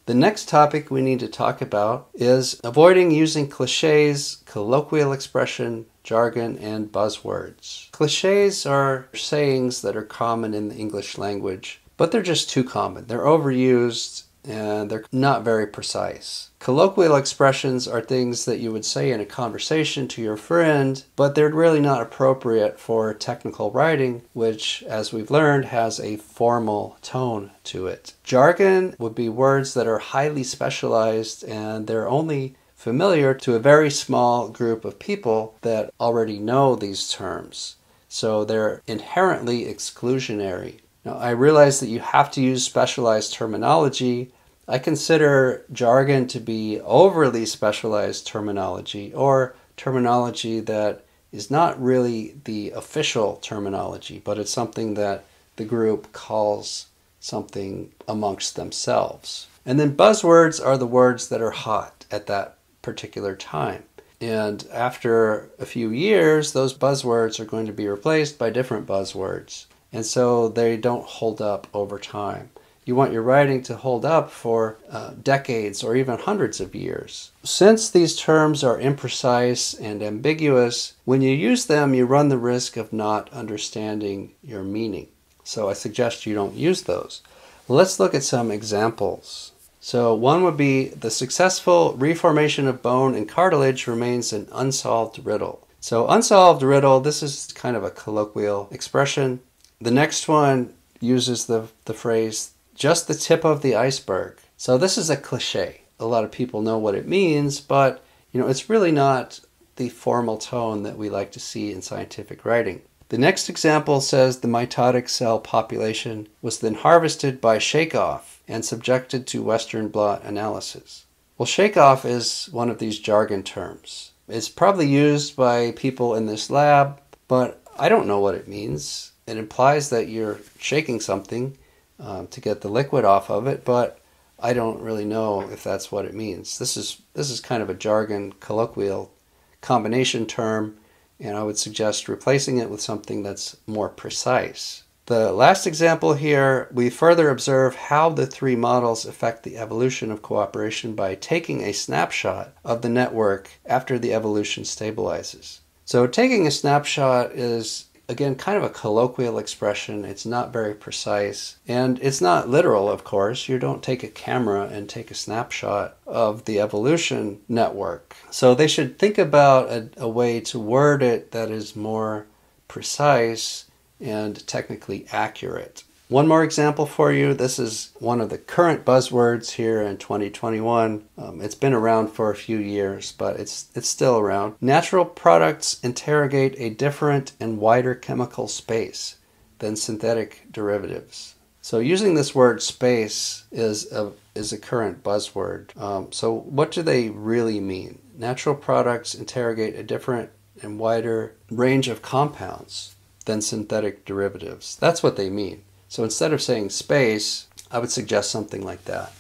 The next topic we need to talk about is avoiding using cliches, colloquial expression, jargon, and buzzwords. Cliches are sayings that are common in the English language, but they're just too common. They're overused and they're not very precise. Colloquial expressions are things that you would say in a conversation to your friend, but they're really not appropriate for technical writing, which, as we've learned, has a formal tone to it. Jargon would be words that are highly specialized and they're only familiar to a very small group of people that already know these terms. So they're inherently exclusionary. Now, I realize that you have to use specialized terminology. I consider jargon to be overly specialized terminology, or terminology that is not really the official terminology, but it's something that the group calls something amongst themselves. And then buzzwords are the words that are hot at that particular time. And after a few years, those buzzwords are going to be replaced by different buzzwords. And so they don't hold up over time. You want your writing to hold up for decades or even hundreds of years. Since these terms are imprecise and ambiguous, when you use them, you run the risk of not understanding your meaning. So I suggest you don't use those. Let's look at some examples. So one would be, the successful reformation of bone and cartilage remains an unsolved riddle. So unsolved riddle, this is kind of a colloquial expression. The next one uses the phrase, just the tip of the iceberg. So this is a cliche. A lot of people know what it means, but it's really not the formal tone that we like to see in scientific writing. The next example says the mitotic cell population was then harvested by shake-off and subjected to Western blot analysis. Well, shake-off is one of these jargon terms. It's probably used by people in this lab, but I don't know what it means. It implies that you're shaking something to get the liquid off of it, but I don't really know if that's what it means. This is kind of a jargon colloquial combination term, and I would suggest replacing it with something that's more precise. The last example here, we further observe how the three models affect the evolution of cooperation by taking a snapshot of the network after the evolution stabilizes. So taking a snapshot is, again, kind of a colloquial expression. It's not very precise, and it's not literal, of course. You don't take a camera and take a snapshot of the evolution network. So they should think about a way to word it that is more precise and technically accurate. One more example for you. This is one of the current buzzwords here in 2021. It's been around for a few years, but it's still around. Natural products interrogate a different and wider chemical space than synthetic derivatives. So using this word space is a current buzzword. So what do they really mean? Natural products interrogate a different and wider range of compounds than synthetic derivatives. That's what they mean. So instead of saying space, I would suggest something like that.